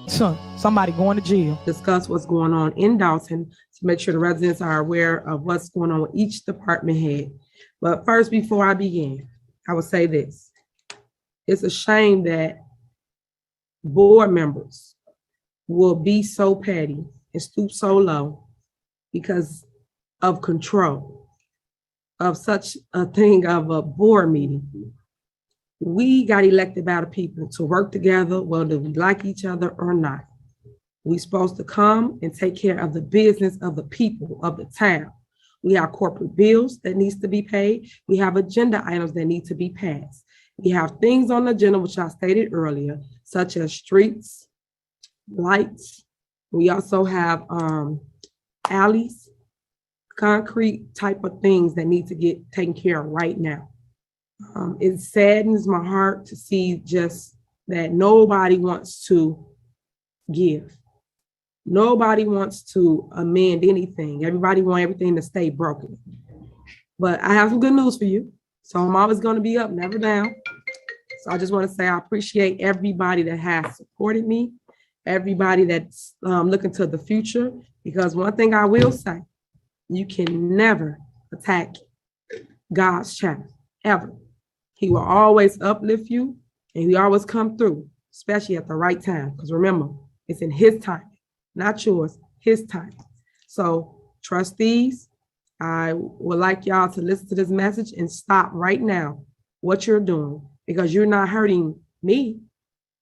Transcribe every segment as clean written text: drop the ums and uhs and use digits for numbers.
somebody going to jail. Discuss what's going on in Dalton to make sure the residents are aware of what's going on with each department head. But first, before I begin, I will say this. It's a shame that board members will be so petty and stoop so low because of control of such a thing of a board meeting. We got elected by the people to work together, whether we like each other or not. We're supposed to come and take care of the business of the people of the town. We have corporate bills that needs to be paid. We have agenda items that need to be passed. We have things on the agenda, which I stated earlier, such as streets, lights. We also have alleys, concrete type of things that need to get taken care of right now. It saddens my heart to see just that nobody wants to give. Nobody wants to amend anything. Everybody wants everything to stay broken. But I have some good news for you. So I'm always going to be up, never down. So I just want to say I appreciate everybody that has supported me, everybody that's looking to the future, because one thing I will say, you can never attack God's child, ever. He will always uplift you, and he always come through, especially at the right time. Because remember, it's in his time, not yours, his time. So trustees, I would like y'all to listen to this message and stop right now what you're doing, because you're not hurting me.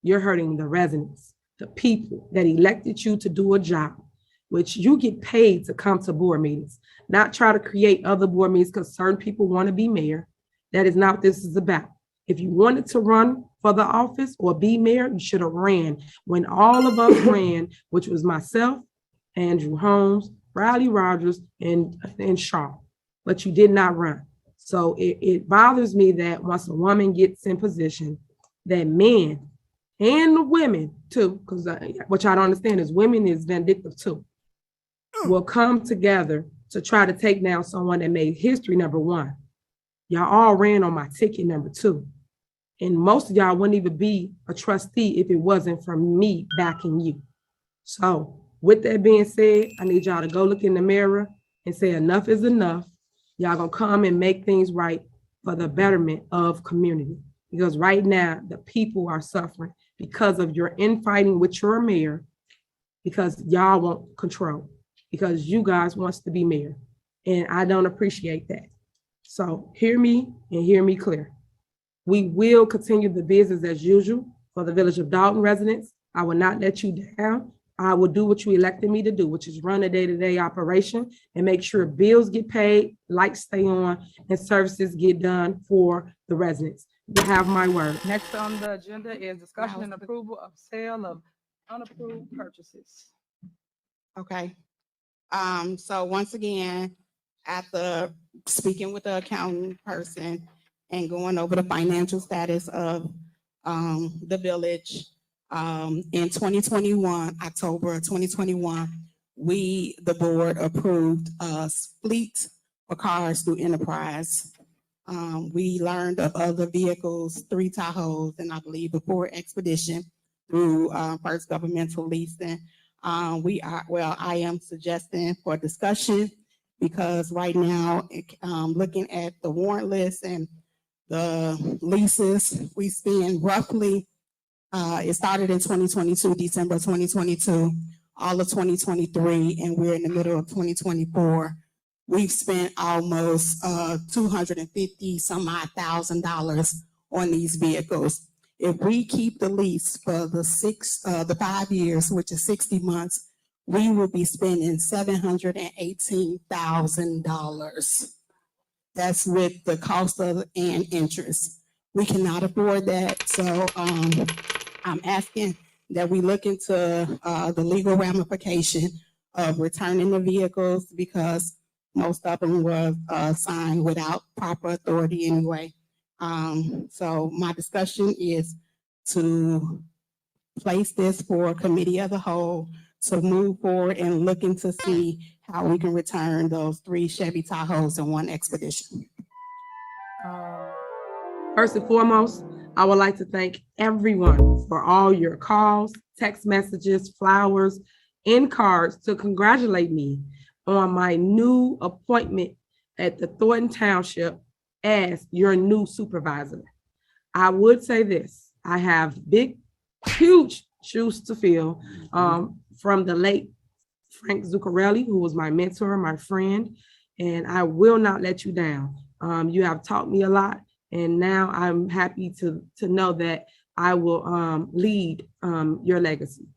You're hurting the residents, the people that elected you to do a job, which you get paid to come to board meetings, not try to create other board meetings because certain people want to be mayor. That is not what this is about. If you wanted to run for the office or be mayor, you should have ran when all of us ran, which was myself, Andrew Holmes, Riley Rogers, and Shaw, but you did not run. So it bothers me that once a woman gets in position, that men and women too, because what y'all don't understand is women is vindictive too, will come together to try to take down someone that made history, number one. Y'all all ran on my ticket, number two. And most of y'all wouldn't even be a trustee if it wasn't from me backing you. So with that being said, I need y'all to go look in the mirror and say enough is enough. Y'all gonna come and make things right for the betterment of community. Because right now, the people are suffering because of your infighting with your mayor, because y'all want control, because you guys wants to be mayor. And I don't appreciate that. So hear me and hear me clear. We will continue the business as usual for the Village of Dalton residents. I will not let you down. I will do what you elected me to do, which is run a day-to-day operation and make sure bills get paid, lights stay on, and services get done for the residents. You have my word. Next on the agenda is discussion and approval of sale of unapproved purchases. Okay. So once again, after speaking with the accounting person and going over the financial status of the village, in 2021, October 2021, the board approved a fleet for cars through Enterprise. We learned of other vehicles, 3 Tahoes, and I believe a Ford Expedition through First Governmental Leasing. I am suggesting for discussion, because right now, looking at the warrant list and the leases, we spend roughly, it started in 2022, December 2022, all of 2023, and we're in the middle of 2024. We've spent almost $250 some odd $1,000 on these vehicles. If we keep the lease for the 5 years, which is 60 months, we will be spending $718,000. That's with the cost of and interest. We cannot afford that. So I'm asking that we look into the legal ramification of returning the vehicles, because most of them were signed without proper authority anyway. So my discussion is to place this for committee of the whole to move forward and looking to see how we can return those 3 Chevy Tahoes and 1 Expedition. First and foremost, I would like to thank everyone for all your calls, text messages, flowers, and cards to congratulate me on my new appointment at the Thornton Township as your new supervisor. I would say this, I have huge shoes to fill from the late Frank Zuccarelli, who was my mentor, my friend, and I will not let you down. You have taught me a lot, and now I'm happy to know that I will lead your legacy.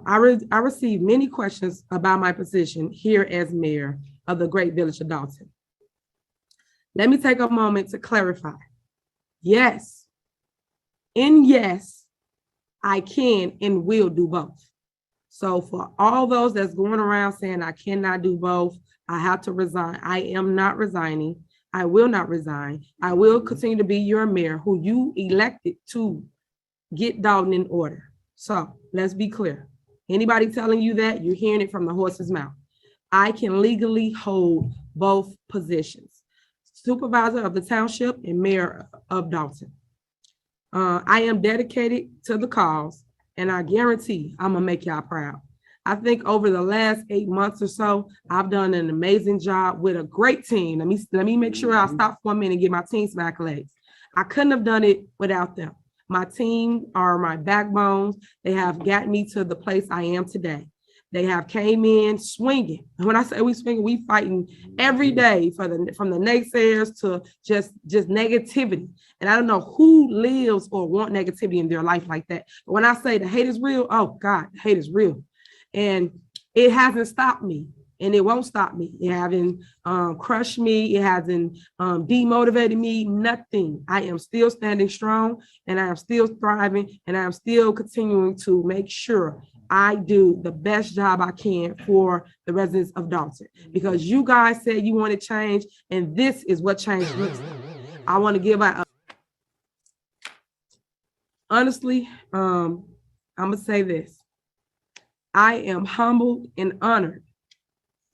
I received many questions about my position here as mayor of the great village of Dalton. Let me take a moment to clarify. Yes, I can and will do both. So for all those that's going around saying I cannot do both, I have to resign. I am not resigning. I will not resign. I will continue to be your mayor who you elected to get Dalton in order. So let's be clear. Anybody telling you that, you're hearing it from the horse's mouth. I can legally hold both positions, supervisor of the township and mayor of Dalton. I am dedicated to the cause, and I guarantee I'm gonna make y'all proud. I think over the last 8 months or so, I've done an amazing job with a great team. Let me make sure I stop for a minute and give my team some accolades. I couldn't have done it without them. My team are my backbones. They have gotten me to the place I am today. They have came in swinging. And when I say we swinging, we fighting every day from the naysayers to just negativity. And I don't know who lives or want negativity in their life like that. But when I say the hate is real, oh God, the hate is real. And it hasn't stopped me, and it won't stop me. It hasn't crushed me. It hasn't demotivated me, nothing. I am still standing strong, and I am still thriving, and I am still continuing to make sure I do the best job I can for the residents of Dalton, because you guys said you wanted change, and this is what change looks like. I want to give out. Honestly, I'm gonna say this. I am humbled and honored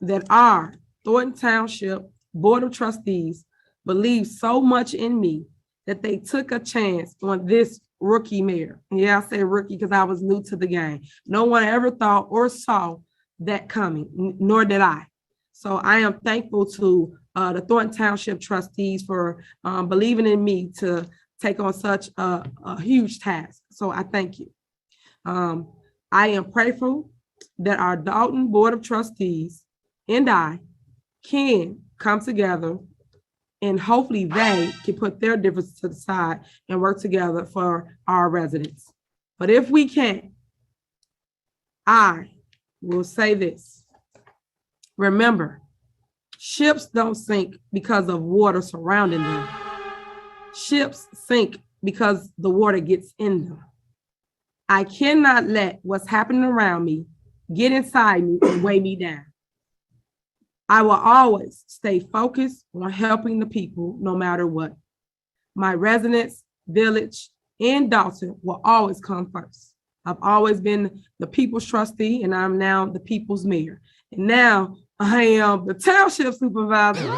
that our Thornton Township Board of Trustees believed so much in me that they took a chance on this rookie mayor. Yeah, I say rookie because I was new to the game. No one ever thought or saw that coming, nor did I. So I am thankful to the Thornton Township trustees for believing in me to take on such a huge task. So I thank you. I am grateful that our Dalton Board of Trustees and I can come together, and hopefully they can put their differences to the side and work together for our residents. But if we can't, I will say this. Remember, ships don't sink because of water surrounding them. Ships sink because the water gets in them. I cannot let what's happening around me get inside me and weigh me down. I will always stay focused on helping the people no matter what. My residents, village, and Dalton will always come first. I've always been the people's trustee, and I'm now the people's mayor. And now I am the township supervisor.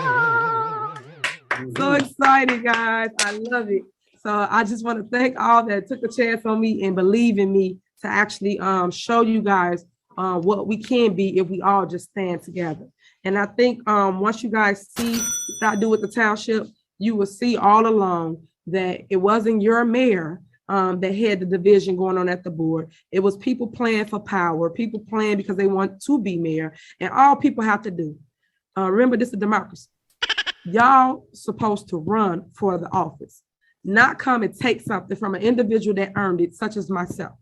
So excited, guys. I love it. So I just want to thank all that took a chance on me and believe in me to actually show you guys what we can be if we all just stand together. And I think once you guys see what I do with the township, you will see all along that it wasn't your mayor that had the division going on at the board. It was people playing for power, people playing because they want to be mayor. And all people have to do, remember, this is democracy. Y'all supposed to run for the office, not come and take something from an individual that earned it, such as myself.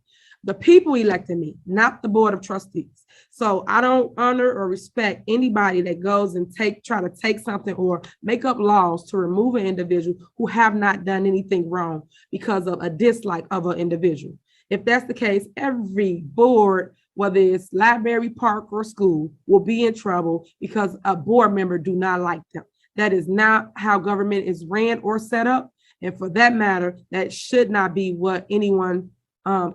The people elected me, not the board of trustees. So I don't honor or respect anybody that goes and try to take something or make up laws to remove an individual who have not done anything wrong because of a dislike of an individual. If that's the case, every board, whether it's library, park, or school, will be in trouble because a board member do not like them. That is not how government is ran or set up. And for that matter, that should not be what anyone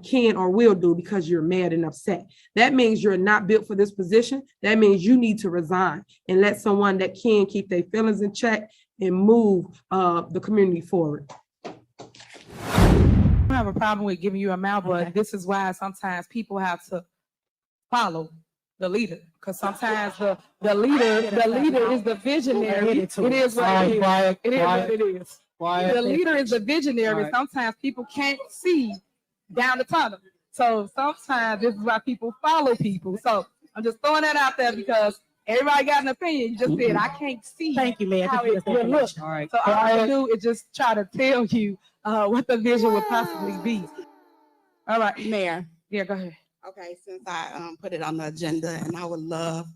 can or will do because you're mad and upset. That means you're not built for this position. That means you need to resign and let someone that can keep their feelings in check and move the community forward. have a problem with giving you amount, but Okay. this is why sometimes people have to follow the leader, because sometimes the leader is the visionary. It is what it is. Quiet, It is what quiet, it is. quiet. The leader is the visionary. All right. Sometimes people can't see down the tunnel. So sometimes this is why people follow people. So I'm just throwing that out there because everybody got an opinion. You just said, I can't see Thank you, Mayor. how Thank you it for will that look. information. All right. So all I Quiet. do is just try to tell you what the vision would possibly be. All right. Mayor. Yeah, go ahead. Okay, since I put it on the agenda, and I would love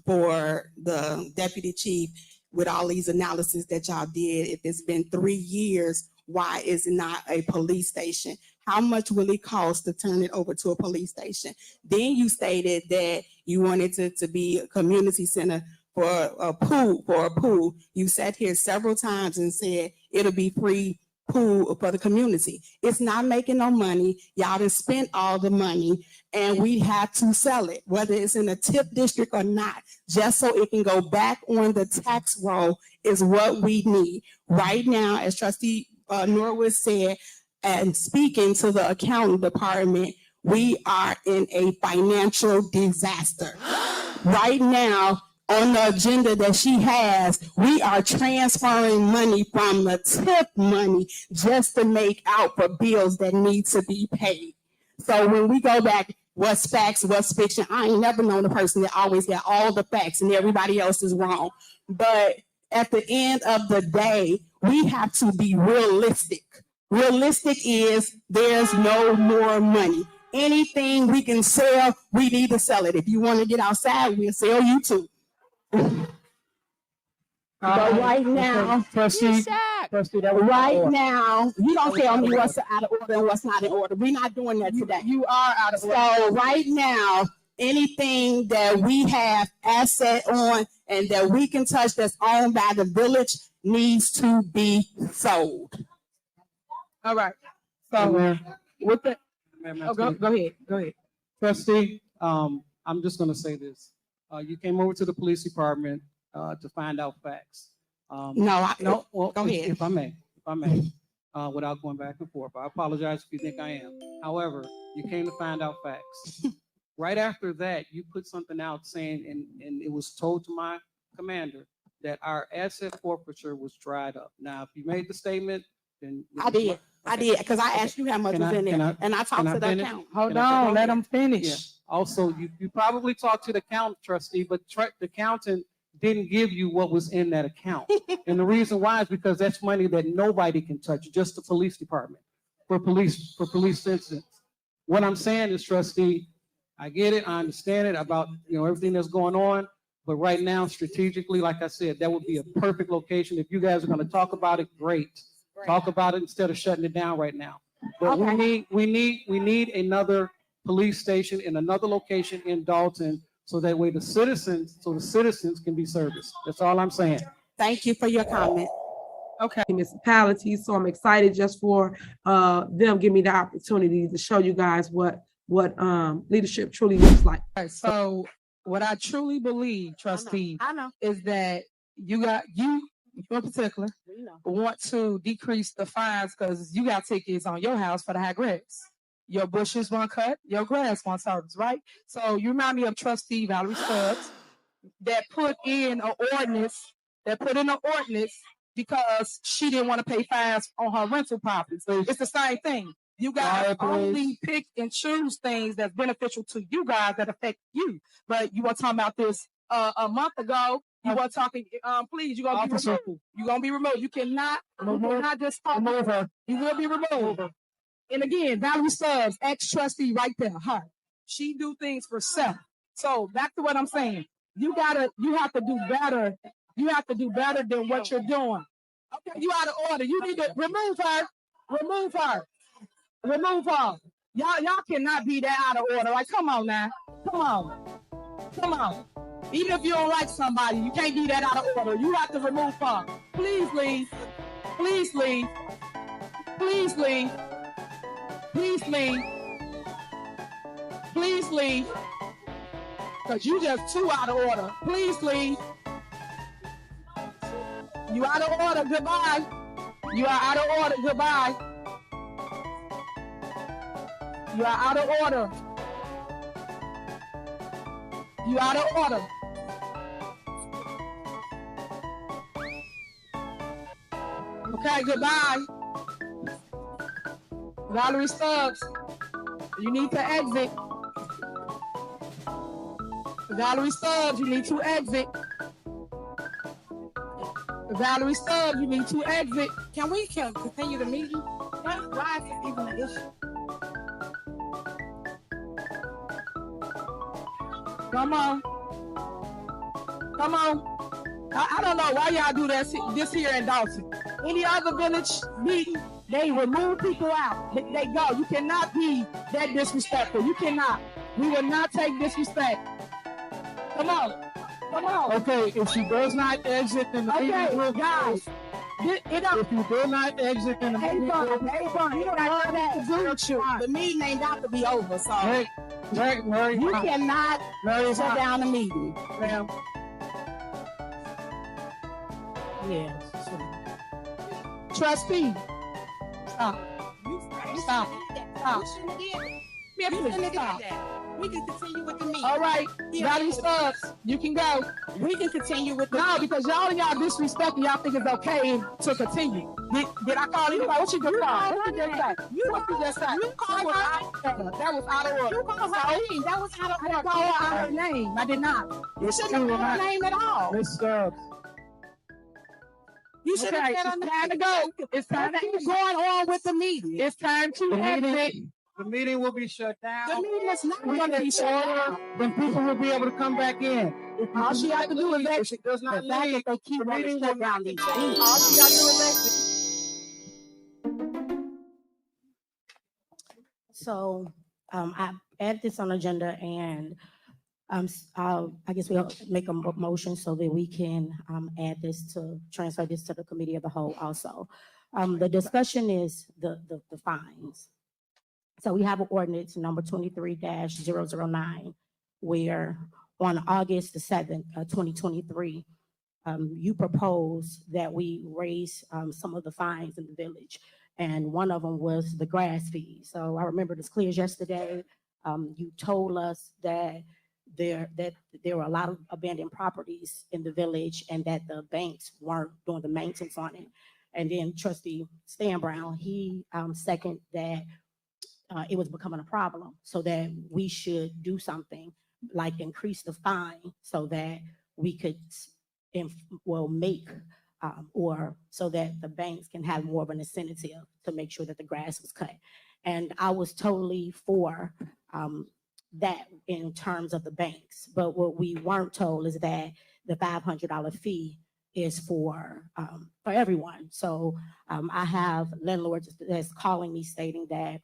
for the deputy chief, with all these analysis that y'all did, if it's been 3 years, why is it not a police station? How much will it cost to turn it over to a police station? Then you stated that you wanted it to be a community center for a pool. You sat here several times and said it'll be free pool for the community. It's not making no money. Y'all done spent all the money and we have to sell it, whether it's in a TIP district or not, just so it can go back on the tax roll is what we need. Right now, as trustee Norwood said, and speaking to the accounting department, we are in a financial disaster. Right now, on the agenda that she has, we are transferring money from the TIP money just to make out for bills that need to be paid. So when we go back, what's facts, what's fiction, I ain't never known a person that always got all the facts and everybody else is wrong. But at the end of the day, we have to be realistic. Realistic is there's no more money. Anything we can sell, we need to sell it. If you want to get outside, we'll sell you too. But right now, Trustee, that was right now, you don't tell me what's out of order and what's not in order. We're not doing that today. You are out of order. So right now, anything that we have asset on and that we can touch that's owned by the village needs to be sold. All right. So with the go ahead. Go ahead. Trustee, I'm just gonna say this. You came over to the police department to find out facts. Well, Well, go ahead. If I may, without going back and forth. I apologize if you think I am. However, you came to find out facts. Right after that, you put something out saying, and it was told to my commander that our asset forfeiture was dried up. Now, if you made the statement, then I did, because I asked you how much was in there, and I talked to the finish? accountant. Hold Can I on, finish? let them finish. Yeah. Also, you probably talked to the account trustee, but the accountant didn't give you what was in that account. And the reason why is because that's money that nobody can touch, just the police department for police incidents. What I'm saying is, trustee, I get it, I understand it about everything that's going on, but right now, strategically, like I said, that would be a perfect location. If you guys are going to talk about it, great. Talk about it instead of shutting it down right now. But Okay. we need another police station in another location in Dalton, so that way the citizens can be serviced. That's all I'm saying. Thank you for your comment. Okay. Municipalities, so I'm excited just for them giving me the opportunity to show you guys what leadership truly looks like. All right. So what I truly believe, trustee, I know. is that you in particular We know. want to decrease the fines because you got tickets on your house for the high grass. Your bushes weren't cut, your grass weren't serviced, right? So you remind me of Trustee Valerie Stubbs that put in an ordinance because she didn't want to pay fines on her rental properties. It's the same thing. You guys only pick and choose things that's beneficial to you guys that affect you. But you were talking about this a month ago. You were talking, please, you're going to be removed. You're going to be removed. You cannot just talk. You will be removed. And again, Valerie Stubbs, ex-trustee right there, her. She do things for self. So back to what I'm saying. You have to do better. You have to do better than what you're doing. Okay, you out of order. You need to remove her. Remove her. Remove her. Y'all cannot be that out of order. Like, come on now. Come on. Come on. Even if you don't like somebody, you can't be that out of order. You have to remove her. Please leave. Please leave. Please leave. Please leave. Please leave. Because you just too out of order. Please leave. You out of order. Goodbye. You are out of order. Goodbye. You are out of order. You out of order. Okay, goodbye. Valerie Stubbs, you need to exit. Valerie Stubbs, you need to exit. Valerie Stubbs, you need to exit. Can we continue the meeting? Why is this even an issue? Come on. Come on. I don't know why y'all do this here in Dawson. Any other village meeting, they remove people out. They go. You cannot be that disrespectful. You cannot. We will not take disrespect. Come on. Come on. Okay, if she does not exit, then the meeting will guys. If you do not exit, then the meeting will You don't have that to do with you. The meeting ain't got to be over, so Mary, you cannot shut down the meeting. ma'am. Yeah. Trustee. Stop. Stop. Stop. Yeah, please stop. We can continue with the meeting. All right, Valerie Stubbs, you can go. We can continue with the No, because y'all disrespecting, y'all think it's okay to continue. Did I call you? What you just say? What you just say? You called her. That was out of order. You called her name. That was out of I didn't order. call her out her name. I did not. You shouldn't have called her name at all. Miss Stubbs. You should have Okay, said her it's name. time to go. It's time to Keep going on with the meeting. It's time to exit. The meeting will be shut down. The meeting is not We're going to be shut down. Then people will be able to come back in. All she has to do is If exit. she does not The fact leave, that they keep the wanting meeting to will shut down these meetings. All she got to do is exit. So I add this on agenda and I guess we'll make a motion so that we can add this to transfer this to the committee of the whole also. The discussion is the fines. So we have an ordinance number 23-009 where on August the 7th, 2023, you propose that we raise some of the fines in the village. And one of them was the grass fee. So I remember this clear as yesterday. You told us that there were a lot of abandoned properties in the village and that the banks weren't doing the maintenance on it. And then Trustee Stan Brown, he seconded that it was becoming a problem, so that we should do something like increase the fine so that we could make or so that the banks can have more of an incentive to make sure that the grass was cut. And I was totally for that in terms of the banks. But what we weren't told is that the $500 fee is for everyone. So I have landlords that's calling me stating that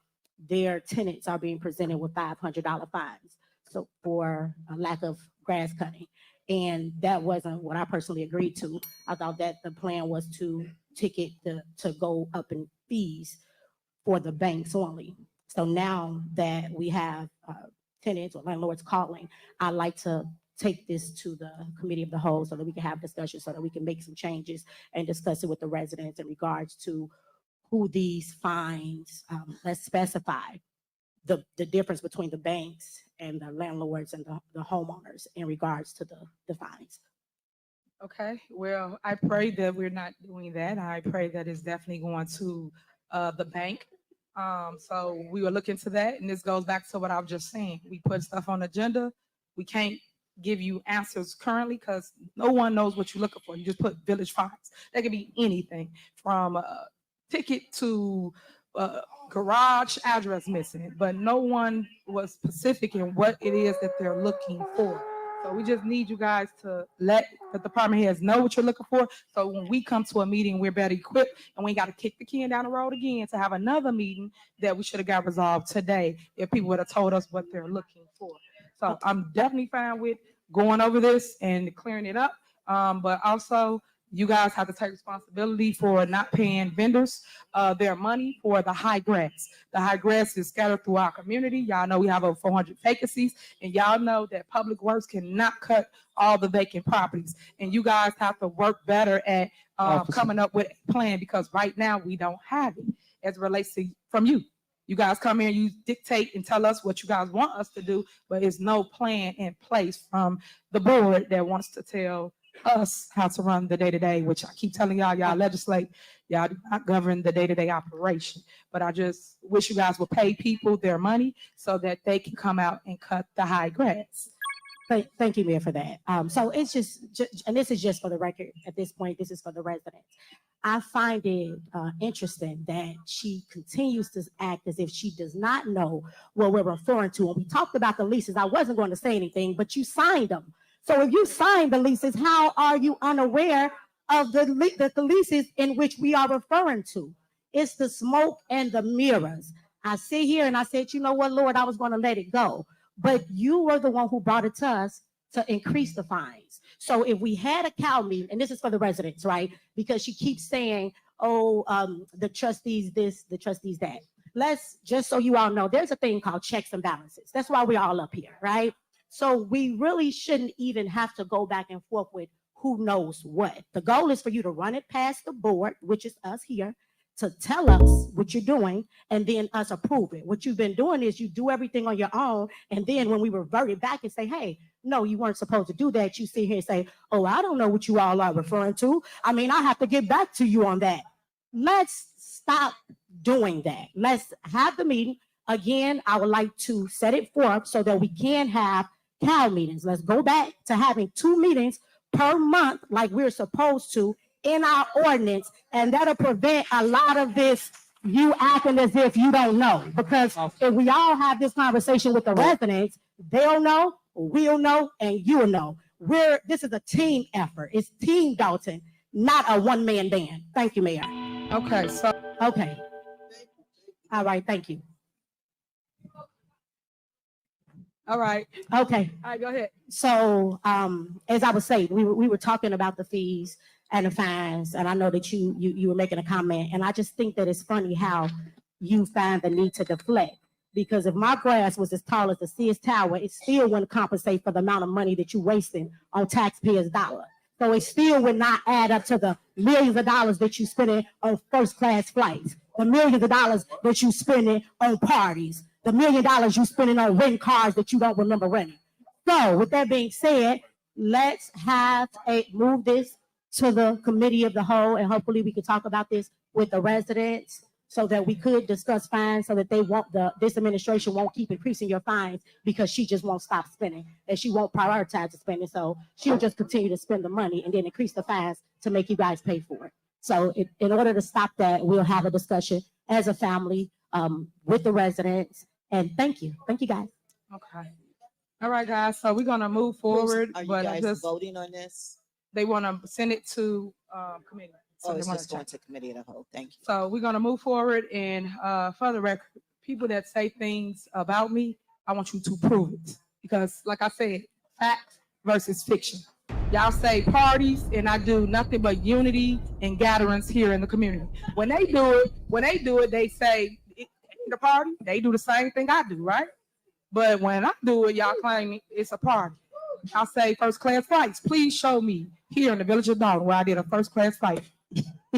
their tenants are being presented with $500 fines. So for a lack of grass cutting. And that wasn't what I personally agreed to. I thought that the plan was to ticket to go up in fees for the banks only. So now that we have tenants or landlords calling, I'd like to take this to the committee of the whole so that we can have discussion, so that we can make some changes and discuss it with the residents in regards to who these fines, let's specify the difference between the banks and the landlords and the homeowners in regards to the fines. Okay, well, I pray that we're not doing that. I pray that it's definitely going to the bank. So we will look into that. And this goes back to what I was just saying. We put stuff on the agenda. We can't give you answers currently because no one knows what you're looking for. You just put village fines. That could be anything from ticket to garage address missing, but no one was specific in what it is that they're looking for. So we just need you guys to let the department heads know what you're looking for. So when we come to a meeting, we're better equipped and we ain't got to kick the can down the road again to have another meeting that we should have got resolved today if people would have told us what they're looking for. So I'm definitely fine with going over this and clearing it up. But also you guys have to take responsibility for not paying vendors their money for the high grass. The high grass is scattered through our community. Y'all know we have over 400 vacancies, and y'all know that Public Works cannot cut all the vacant properties. And you guys have to work better at coming up with a plan, because right now we don't have it as it relates to from you. You guys come here, you dictate and tell us what you guys want us to do, but there's no plan in place from the board that wants to tell us how to run the day-to-day, which I keep telling y'all legislate, y'all do not govern the day-to-day operation. But I just wish you guys would pay people their money so that they can come out and cut the high grass. Thank you, Mayor, for that. So it's just, and this is just for the record at this point, this is for the residents. I find it interesting that she continues to act as if she does not know what we're referring to. And we talked about the leases. I wasn't going to say anything, but you signed them. So if you signed the leases, how are you unaware of the leases in which we are referring to? It's the smoke and the mirrors. I sit here and I said, you know what, Lord, I was going to let it go. But you were the one who brought it to us to increase the fines. So if we had a cow meeting, and this is for the residents, right? Because she keeps saying, oh, the trustees this, the trustees that. Let's, just so you all know, there's a thing called checks and balances. That's why we're all up here, right? So we really shouldn't even have to go back and forth with who knows what. The goal is for you to run it past the board, which is us here, to tell us what you're doing and then us approve it. What you've been doing is you do everything on your own. And then when we revert it back and say, hey, no, you weren't supposed to do that, you sit here and say, oh, I don't know what you all are referring to. I mean, I have to get back to you on that. Let's stop doing that. Let's have the meeting. Again, I would like to set it forth so that we can have cow meetings. Let's go back to having 2 meetings per month like we're supposed to in our ordinance, and that'll prevent a lot of this you acting as if you don't know. Because if we all have this conversation with the residents, they'll know, we'll know, and you'll know. This is a team effort. It's Team Dalton, not a one-man band. Thank you, Mayor. Okay, so Okay. All right, thank you. all right, Okay. go ahead. So, as I was saying, we were talking about the fees and the fines, and I know that you were making a comment, and I just think that it's funny how you find the need to deflect, because if my grass was as tall as the Sears Tower, it still wouldn't compensate for the amount of money that you're wasting on taxpayers' dollars. So it still would not add up to the millions of dollars that you spending on first-class flights, the millions of dollars that you spending on parties, the $1 million you spending on renting cars that you don't remember renting. So with that being said, let's move this to the committee of the whole, and hopefully we can talk about this with the residents so that we could discuss fines, so that this administration won't keep increasing your fines because she just won't stop spending and she won't prioritize the spending. So she'll just continue to spend the money and then increase the fines to make you guys pay for it. So in order to stop that, we'll have a discussion as a family with the residents. And thank you guys. Okay. All right, guys. So we're gonna move forward, Are you but guys voting on this? they want to send it to committee. So Oh, they it's wanna just going check. to committee of the whole. Thank you. So we're gonna move forward, and for the record, people that say things about me, I want you to prove it, because, like I said, fact versus fiction. Y'all say parties, and I do nothing but unity and gatherings here in the community. When they do it, they say it ain't a party. They do the same thing I do, right? But when I do it, y'all claim it's a party. I say first-class flights. Please show me here in the village of Dalton where I did a first-class flight.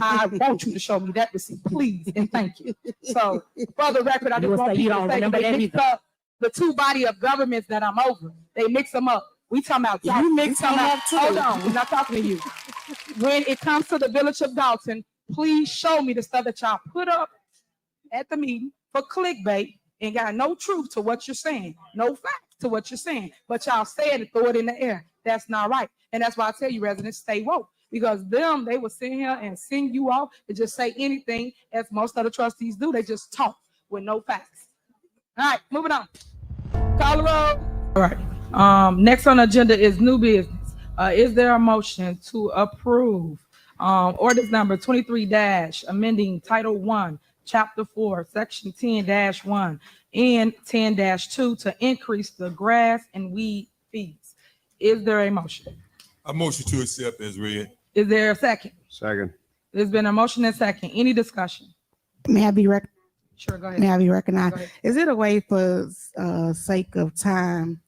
I want you to show me that receipt, please, and thank you. So, for the record, I You just will want say you people don't to say remember they that mix either. up the 2 body of governments that I'm over. They mix them up. We talking about You mix them up too. Hold on, we're not talking to you. When it comes to the village of Dalton, please show me the stuff that y'all put up at the meeting for clickbait and got no truth to what you're saying, no facts to what you're saying, but y'all say it and throw it in the air. That's not right. And that's why I tell you, residents, stay woke, because they will sit here and sing you off and just say anything, as most of the trustees do. They just talk with no facts. All right, moving on. Call the roll. All right. Next on the agenda is new business. Is there a motion to approve ordinance number 23 amending Title 1, Chapter 4, Section 10-1 and 10-2 to increase the grass and weed fees? Is there a motion? A motion to accept as read. Is there a second? Second. There's been a motion and second. Any discussion? May I be Sure, go ahead. May I be Go recognized? ahead. Is it a way for sake of time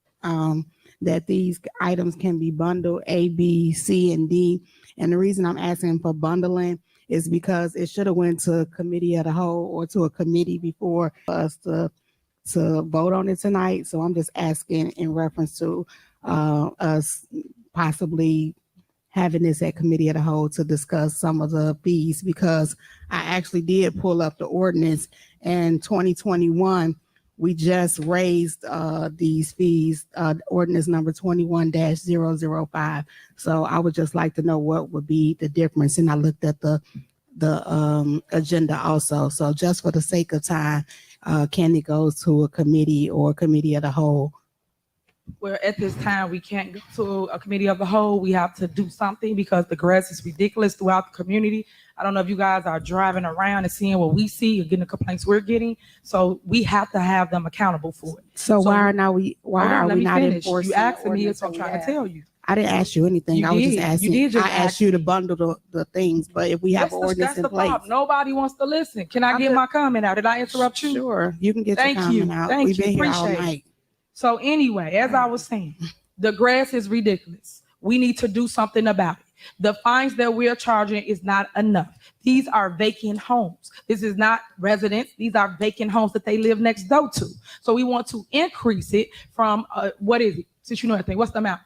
that these items can be bundled A, B, C, and D? And the reason I'm asking for bundling is because it should have went to committee of the whole or to a committee before us to vote on it tonight. So I'm just asking in reference to us possibly having this at committee of the whole to discuss some of the fees, because I actually did pull up the ordinance in 2021. We just raised these fees, ordinance number 21-005. So I would just like to know what would be the difference. And I looked at the agenda also. So just for the sake of time, can it go to a committee or committee of the whole? Well, at this time, we can't go to a committee of the whole. We have to do something because the grass is ridiculous throughout the community. I don't know if you guys are driving around and seeing what we see or getting the complaints we're getting. So we have to have them accountable for it. So why are not finish. enforcing? You asked the me, ordinance so I'm that we trying to have? tell you. I didn't ask you anything. You I was just did. asking. You did just I asked ask you to me. bundle the things, but if we have an ordinance That's in the place. problem. Nobody wants to listen. Can I get my comment out? Did I interrupt you? Sure, you can get Thank your you. comment out. Thank We've you. been here all Appreciate it. night. So anyway, as I was saying, the grass is ridiculous. We need to do something about it. The fines that we're charging is not enough. These are vacant homes. This is not residents. These are vacant homes that they live next door to. So we want to increase it from, what is it? Since you know everything, what's the amount?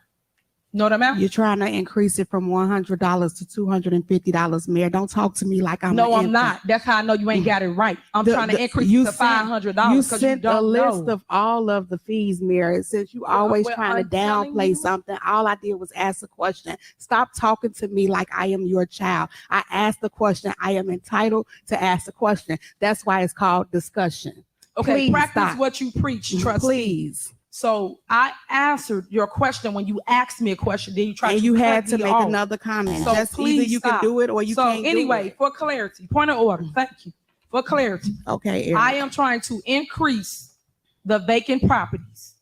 Know the amount? You're trying to increase it from $100 to $250, Mayor. Don't talk to me like I'm. No, an I'm infant. not. That's how I know you ain't got it right. I'm trying to increase it to $500 You because you sent a don't list know. of all of the fees, Mayor. Since you always well, trying to I'm telling downplay you. something, all I did was ask a question. Stop talking to me like I am your child. I asked the question. I am entitled to ask the question. That's why it's called discussion. Okay, Please practice stop. what you preach, trustee. Please. So I answered your question when you asked me a question. Then you tried And to you cut had to me make off. another comment. So That's either please you stop. can do it or you so can't anyway, do it. for clarity, point of order. Thank you. For clarity, Okay, Eric. I am trying to increase the vacant properties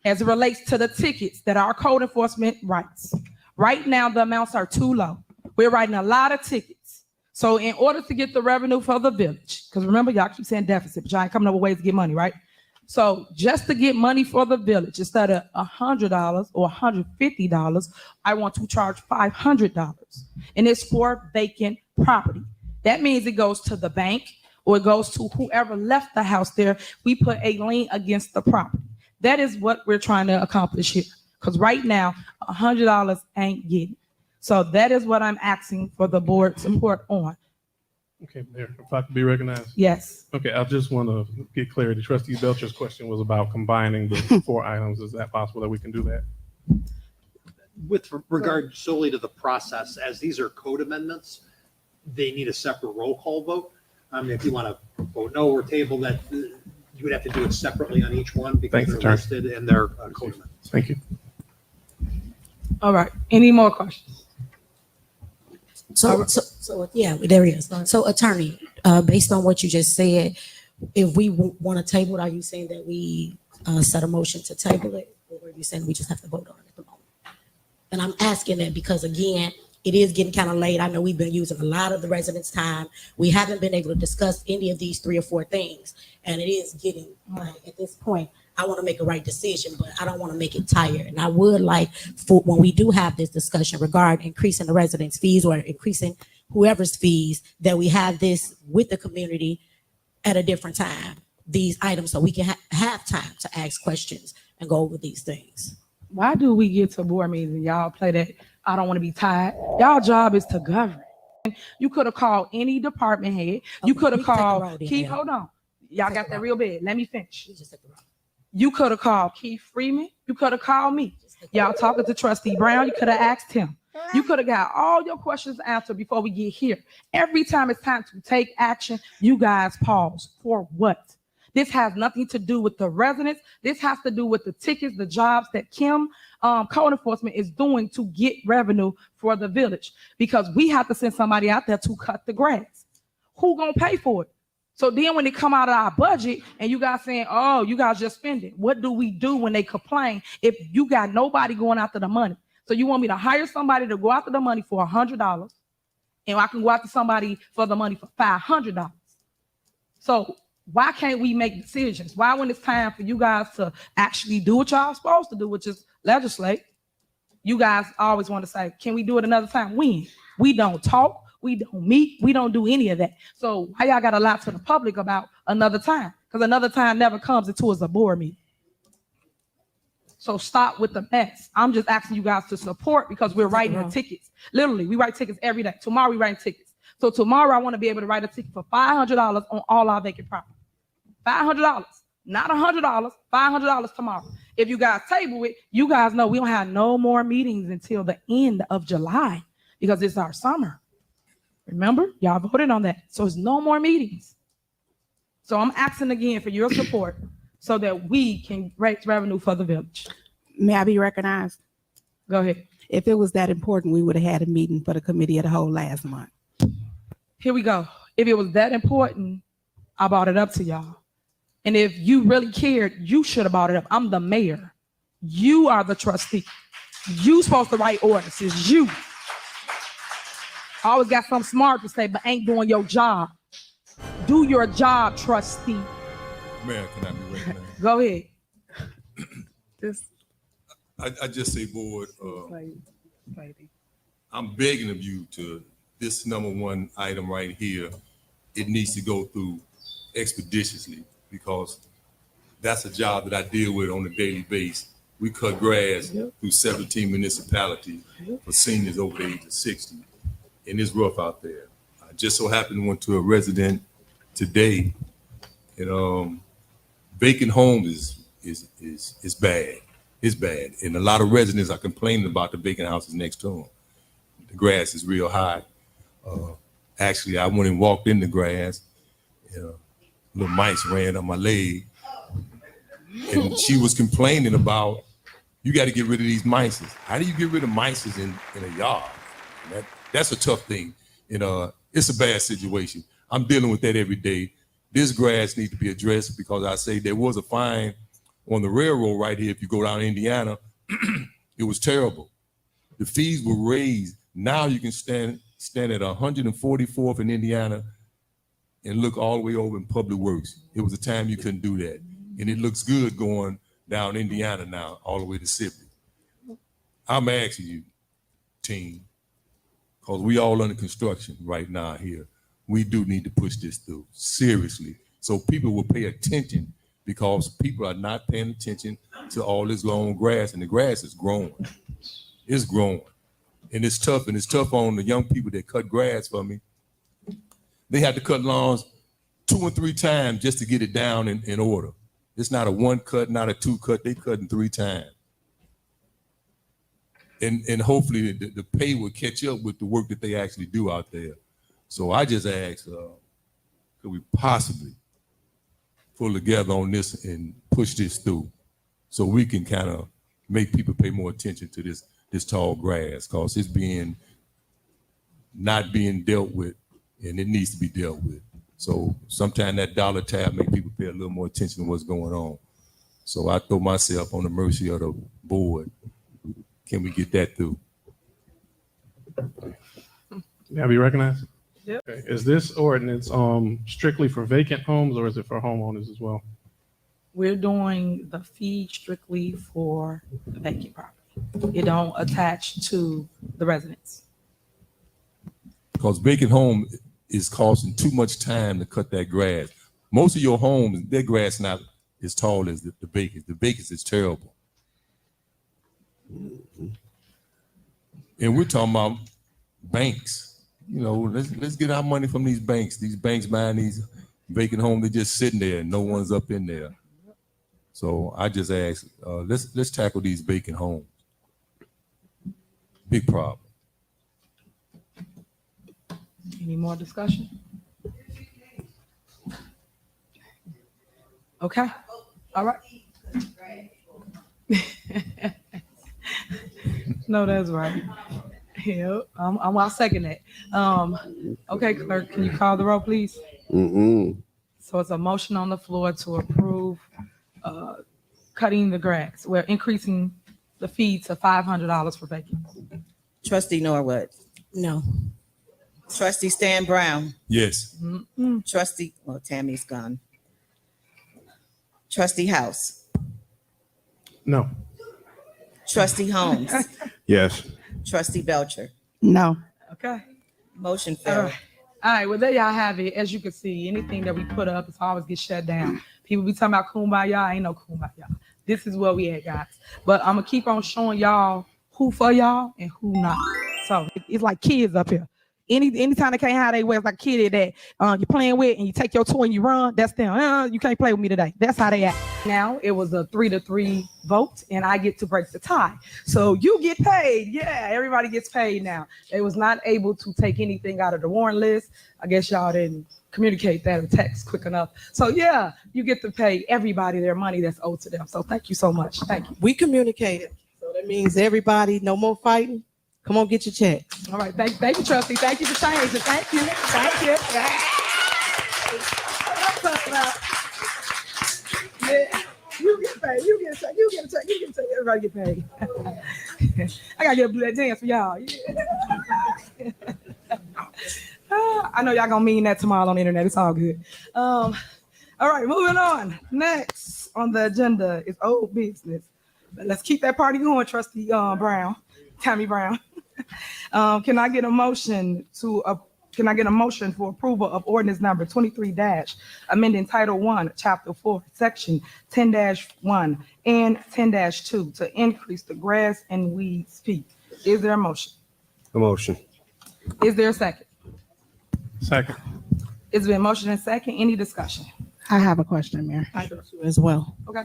as it relates to the tickets that our code enforcement writes. Right now, the amounts are too low. We're writing a lot of tickets. So in order to get the revenue for the village, because remember, y'all keep saying deficit, but y'all ain't coming up with ways to get money, right? So just to get money for the village, instead of $100 or $150, I want to charge $500. And it's for vacant property. That means it goes to the bank or it goes to whoever left the house there. We put a lien against the property. That is what we're trying to accomplish here. Because right now, $100 ain't getting it. So that is what I'm asking for the board support on. Okay, Mayor, if I could be recognized. Yes. Okay, I just want to get clarity. Trustee Belcher's question was about combining the four items. Is that possible that we can do that? With regard solely to the process, as these are code amendments, they need a separate roll call vote. If you want to vote no or table that, you would have to do it separately on each one because Thanks, they're Attorney. listed in their code amendments. Thank you. All right. Any more questions? So yeah, there he is. So attorney, based on what you just said, if we want to table it, are you saying that we set a motion to table it, or are you saying we just have to vote on it at the moment? And I'm asking that because again, it is getting kind of late. I know we've been using a lot of the residents' time. We haven't been able to discuss any of these 3 or 4 things, and it is getting at this point. I want to make a right decision, but I don't want to make it tired. And I would like for when we do have this discussion regarding increasing the residents' fees or increasing whoever's fees, that we have this with the community at a different time, these items, so we can have time to ask questions and go over these things. Why do we get to board meetings and y'all play that I don't want to be tired? Y'all job is to govern. You could have called any department head. You could have called Keith. Hold on. Y'all got that real bad. Let me finish. You could have called Keith Freeman. You could have called me. Y'all talking to Trustee Brown. You could have asked him. You could have got all your questions answered before we get here. Every time it's time to take action, you guys pause. For what? This has nothing to do with the residents. This has to do with the tickets, the jobs that Kim code enforcement is doing to get revenue for the village, because we have to send somebody out there to cut the grass. Who gonna pay for it? So then when they come out of our budget and you guys saying, oh, you guys just spend it. What do we do when they complain if you got nobody going after the money? So you want me to hire somebody to go after the money for $100 and I can go after somebody for the money for $500. So why can't we make decisions? Why, when it's time for you guys to actually do what y'all supposed to do, which is legislate, you guys always want to say, can we do it another time? When? We don't talk. We don't meet. We don't do any of that. So why y'all got to lie to the public about another time? Because another time never comes until it's a board meeting. So stop with the mess. I'm just asking you guys to support because we're writing the tickets. Literally, we write tickets every day. Tomorrow we write tickets. So tomorrow I want to be able to write a ticket for $500 on all our vacant property. $500, not $100. $500 tomorrow. If you guys table it, you guys know we don't have no more meetings until the end of July because it's our summer. Remember, y'all voted on that. So it's no more meetings. So I'm asking again for your support so that we can raise revenue for the village. May I be recognized? Go ahead. If it was that important, we would have had a meeting for the committee of the whole last month. Here we go. If it was that important, I brought it up to y'all. And if you really cared, you should have brought it up. I'm the mayor. You are the trustee. You supposed to write ordinances. You. I always got something smart to say, but ain't doing your job. Do your job, trustee. Mayor, can I be recognized? Go ahead. I just say, board, I'm begging of you to, this number one item right here, it needs to go through expeditiously because that's a job that I deal with on a daily basis. We cut grass through 17 municipalities for seniors over the age of 60, and it's rough out there. I just so happened to went to a resident today, and vacant homes is bad. It's bad, and a lot of residents are complaining about the vacant houses next to them. The grass is real high. Actually, I went and walked in the grass. Little mice ran up my leg, and she was complaining about, you got to get rid of these mice. How do you get rid of mice in a yard? That's a tough thing. It's a bad situation. I'm dealing with that every day. This grass needs to be addressed because I say there was a fine on the railroad right here. If you go down Indiana, it was terrible. The fees were raised. Now you can stand at 144th in Indiana and look all the way over in Public Works. It was a time you couldn't do that. And it looks good going down Indiana now, all the way to Sibley. I'm asking you, team, because we all under construction right now here. We do need to push this through, seriously, so people will pay attention because people are not paying attention to all this long grass, and the grass is growing. It's growing. And it's tough on the young people that cut grass for me. They had to cut lawns 2 and 3 times just to get it down in order. It's not a 1 cut, not a 2 cut. They cutting 3 times. And hopefully the pay will catch up with the work that they actually do out there. So I just ask, could we possibly pull together on this and push this through so we can kind of make people pay more attention to this tall grass, because it's not being dealt with, and it needs to be dealt with. So sometimes that dollar tab make people pay a little more attention to what's going on. So I throw myself on the mercy of the board. Can we get that through? May I be recognized? Yep. Okay. Is this ordinance strictly for vacant homes or is it for homeowners as well? We're doing the fee strictly for the vacant property. It don't attach to the residents. Because vacant home is costing too much time to cut that grass. Most of your homes, their grass not as tall as the vacant. The vacant is terrible. And we're talking about banks. Let's get our money from these banks. These banks buying these vacant homes, they're just sitting there and no one's up in there. So I just ask, let's tackle these vacant homes. Big problem. Any more discussion? Okay. All right. No, that's right. Yeah, I'll second that. Okay, clerk, can you call the roll, please? So it's a motion on the floor to approve cutting the grass. We're increasing the fee to $500 for vacant. Trustee Norwood, No. trustee Stan Brown, Yes. trustee, well, Tammy's gone. Trustee House, No. trustee Holmes, Yes. trustee Belcher. No. Okay. Motion All failed. right. All right, well, there y'all have it. As you can see, anything that we put up is always get shut down. People be talking about kumbaya, ain't no kumbaya. This is where we at, guys. But I'm gonna keep on showing y'all who for y'all and who not. So it's like kids up here. Anytime they can't have their way, it's like a kid that you're playing with and you take your toy and you run, that's them. You can't play with me today. That's how they act. Now it was a 3-3 vote and I get to break the tie. So you get paid. Yeah, everybody gets paid now. They was not able to take anything out of the warrant list. I guess y'all didn't communicate that or text quick enough. So yeah, you get to pay everybody their money that's owed to them. So thank you so much. Thank you. We communicated. So that means everybody, no more fighting. Come on, get your check. All right. Thank you, trustee. Thank you for changing. Thank you. Thank you. Yeah. You get paid. You get a check. You get a check. You get a check. Everybody get paid. I gotta get up do that dance for y'all. Yeah. I know y'all gonna mean that tomorrow on the internet. It's all good. All right, moving on. Next on the agenda is old business. But let's keep that party going, Trustee Tammy Brown. Can I get a motion for approval of ordinance number 23 amending Title 1, Chapter 4, Section 10-1 and 10-2 to increase the grass and weeds fee? Is there a motion? A motion. Is there a second? Second. It's been motion and second. Any discussion? I have a question, Mayor, I do. as well. Okay.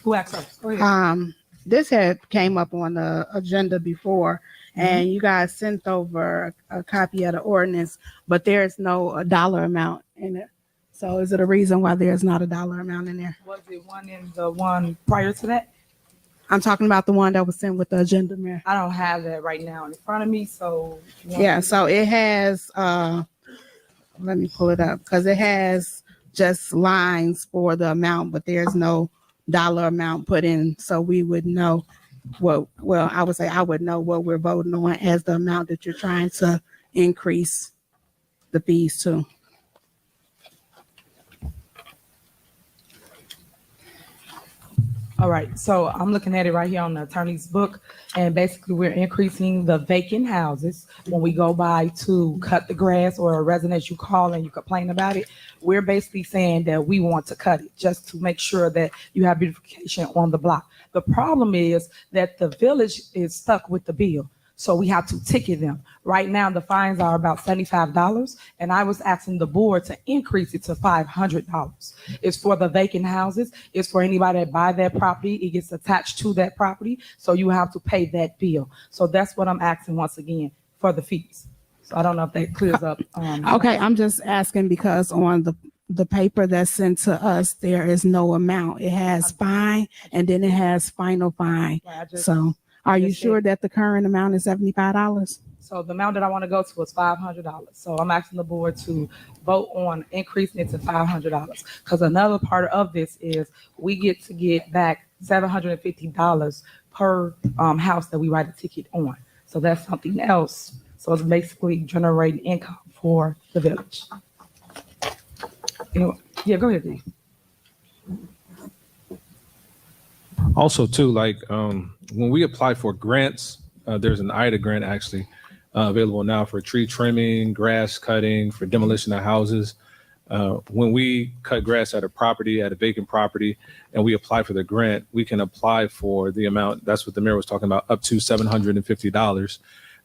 Who asked first? Go ahead. This had came up on the agenda before, and you guys sent over a copy of the ordinance, but there's no dollar amount in it. So is it a reason why there's not a dollar amount in there? Was it one in the one prior to that? I'm talking about the one that was sent with the agenda, Mayor. I don't have that right now in front of me, so. Yeah, so it has, let me pull it up, because it has just lines for the amount, but there's no dollar amount put in, so we would know what, well, I would say I would know what we're voting on as the amount that you're trying to increase the fees to. All right, so I'm looking at it right here on the attorney's book, and basically we're increasing the vacant houses. When we go by to cut the grass or a resident you call and you complain about it, we're basically saying that we want to cut it just to make sure that you have beautification on the block. The problem is that the village is stuck with the bill. So we have to ticket them. Right now, the fines are about $75, and I was asking the board to increase it to $500. It's for the vacant houses. It's for anybody that buy that property. It gets attached to that property, so you have to pay that bill. So that's what I'm asking once again for the fees. So I don't know if that clears up. Okay, I'm just asking because on the paper that's sent to us, there is no amount. It has fine, and then it has final fine. So. Are you sure that the current amount is $75? So the amount that I want to go to is $500. So I'm asking the board to vote on increasing it to $500. Because another part of this is we get to get back $750 per house that we write a ticket on. So that's something else. So it's basically generating income for the village. Anyway, yeah, go ahead, Dave. Also, too, like when we apply for grants, there's an IDA grant actually available now for tree trimming, grass cutting, for demolition of houses. When we cut grass at a property, at a vacant property, and we apply for the grant, we can apply for the amount. That's what the mayor was talking about, up to $750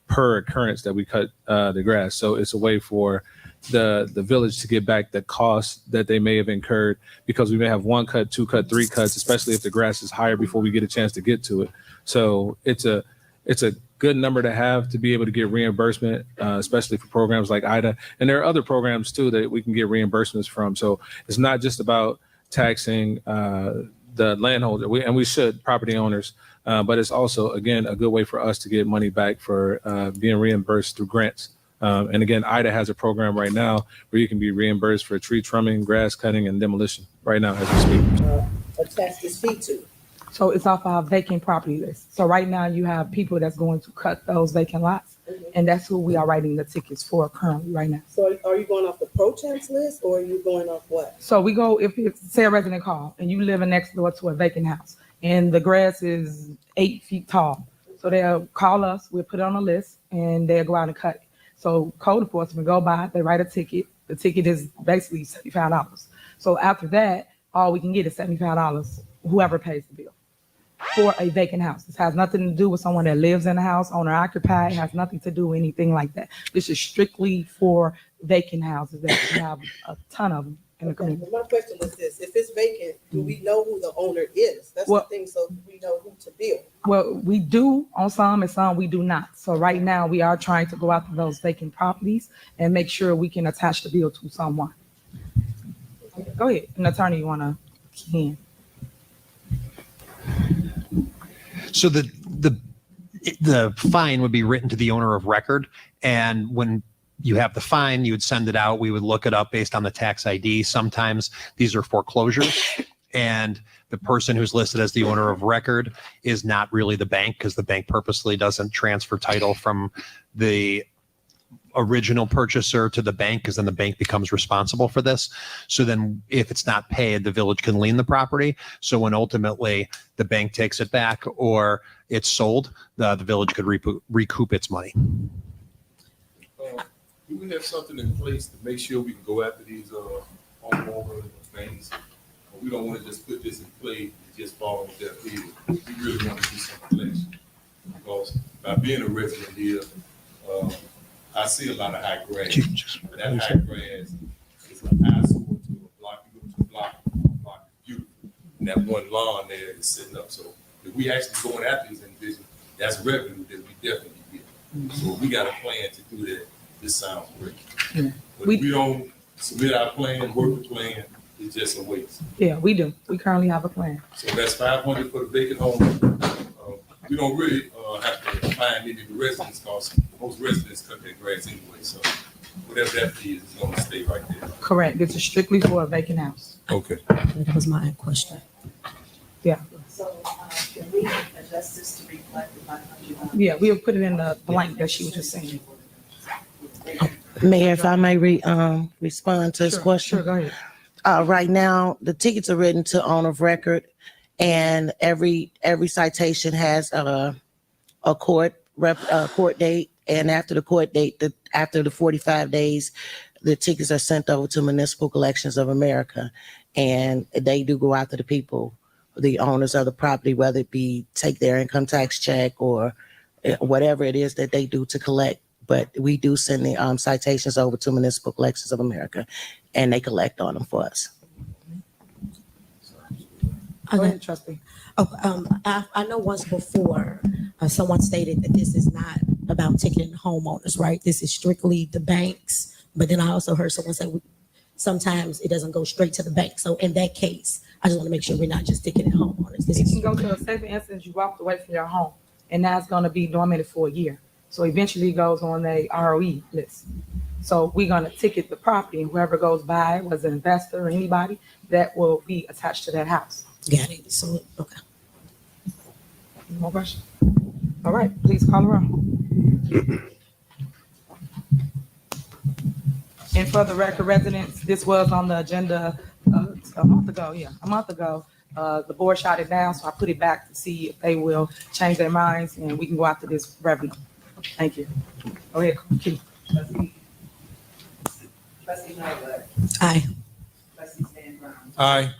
per occurrence that we cut the grass. So it's a way for the village to get back the cost that they may have incurred, because we may have 1 cut, 2 cut, 3 cuts, especially if the grass is higher before we get a chance to get to it. So it's a good number to have to be able to get reimbursement, especially for programs like IDA. And there are other programs too that we can get reimbursements from. So it's not just about taxing the landholder, we should, property owners, but it's also, again, a good way for us to get money back for being reimbursed through grants. And again, IDA has a program right now where you can be reimbursed for tree trimming, grass cutting, and demolition right now as we speak. Attach this fee to. So it's off our vacant property list. So right now you have people that's going to cut those vacant lots, and that's who we are writing the tickets for currently right now. So are you going off the pro-temps list or are you going off what? So we go, if it's, say, a resident call and you living next door to a vacant house and the grass is 8 feet tall. So they'll call us, we'll put it on a list, and they'll go out and cut it. So code enforcement go by, they write a ticket. The ticket is basically $75. So after that, all we can get is $75, whoever pays the bill, for a vacant house. This has nothing to do with someone that lives in the house, owner occupied, has nothing to do with anything like that. This is strictly for vacant houses that we have a ton of them in the community. My question was this: if it's vacant, do we know who the owner is? That's Well, the thing. So we know who to bill. Well, we do on some and some we do not. So right now we are trying to go out to those vacant properties and make sure we can attach the bill to someone. Go ahead, an attorney, you want to key in? So the fine would be written to the owner of record, and when you have the fine, you would send it out. We would look it up based on the tax ID. Sometimes these are foreclosures, and the person who's listed as the owner of record is not really the bank, because the bank purposely doesn't transfer title from the original purchaser to the bank, because then the bank becomes responsible for this. So then if it's not paid, the village can lien the property. So when ultimately the bank takes it back or it's sold, the village could recoup its money. Do we have something in place to make sure we can go after these homeowners and things? We don't want to just put this in play and just fall on deaf ears. We really want to do some collection, because by being a resident here, I see a lot of high grass. That high grass is an eyesore to a block. You go to a block is beautiful, and that one lawn there is sitting up. So if we actually going after these individuals, that's revenue that we definitely get. So we got a plan to do that. This sounds great. Yeah. But if we don't submit our plan, work the plan, it's just a waste. Yeah, we do. We currently have a plan. So that's 500 for the vacant home. We don't really have to find any of the residents, because most residents cut their grass anyway. So whatever that fee is going to stay right there. Correct. This is strictly for a vacant house. Okay. That was my question. Yeah. So can we adjust this to reflect the $500? Yeah, we'll put it in the blank that she was just saying. Mayor, if I may respond to his Sure, question. Sure, go ahead. Right now, the tickets are written to owner of record, and every citation has a court date, and after the court date, after the 45 days, the tickets are sent over to Municipal Collections of America, and they do go after the people, the owners of the property, whether it be take their income tax check or whatever it is that they do to collect. But we do send the citations over to Municipal Collections of America, and they collect on them for us. Go ahead, trustee. I know once before, someone stated that this is not about ticketing homeowners, right? This is strictly the banks. But then I also heard someone say sometimes it doesn't go straight to the bank. So in that case, I just want to make sure we're not just ticketing homeowners. You can go to a safe instance, you walked away from your home, and that's going to be dormant for a year. So eventually it goes on a ROE list. So we're going to ticket the property, and whoever goes by, was an investor or anybody, that will be attached to that house. Got it. So, okay. Any more questions? All right, please call the roll. And for the record, residents, this was on the agenda a month ago. The board shot it down, so I put it back to see if they will change their minds, and we can go after this revenue. Thank you. Go ahead, Keith. Trustee Norwood. Aye. Trustee Stan Brown. Aye.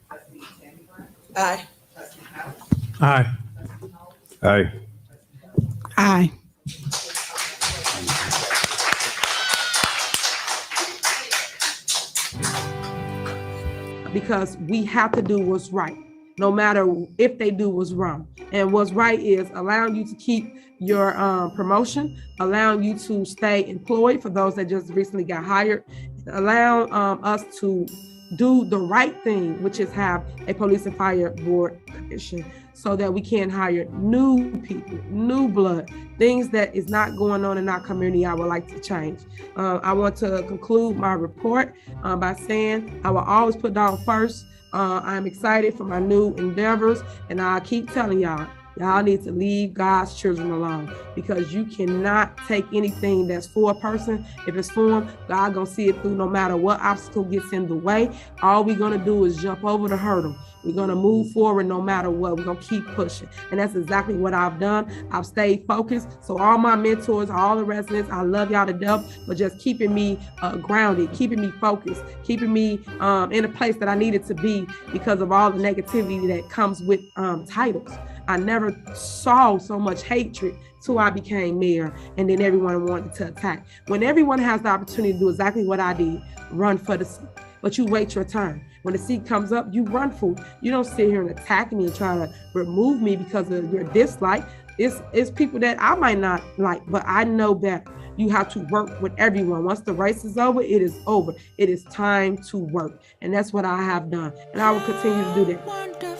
Trustee Tammy Brown. Aye. Trustee House. Aye. Trustee Holmes. Aye. Aye. Because we have to do what's right, no matter if they do what's wrong. And what's right is allowing you to keep your promotion, allowing you to stay employed for those that just recently got hired, allowing us to do the right thing, which is have a police and fire board commission, so that we can hire new people, new blood, things that is not going on in our community. I would like to change. I want to conclude my report by saying I will always put down first. I'm excited for my new endeavors, and I keep telling y'all need to leave God's children alone, because you cannot take anything that's for a person. If it's for them, God gonna see it through no matter what obstacle gets in the way. All we're gonna do is jump over the hurdle. We're going to move forward no matter what. We're going to keep pushing. And that's exactly what I've done. I've stayed focused. So all my mentors, all the residents, I love y'all to death, but just keeping me grounded, keeping me focused, keeping me in a place that I needed to be because of all the negativity that comes with titles. I never saw so much hatred till I became mayor, and then everyone wanted to attack. When everyone has the opportunity to do exactly what I did, run for the seat, but you wait your turn. When the seat comes up, you run for it. You don't sit here and attack me and try to remove me because of your dislike. It's people that I might not like, but I know better. You have to work with everyone. Once the race is over, it is over. It is time to work. And that's what I have done. And I will continue to do that.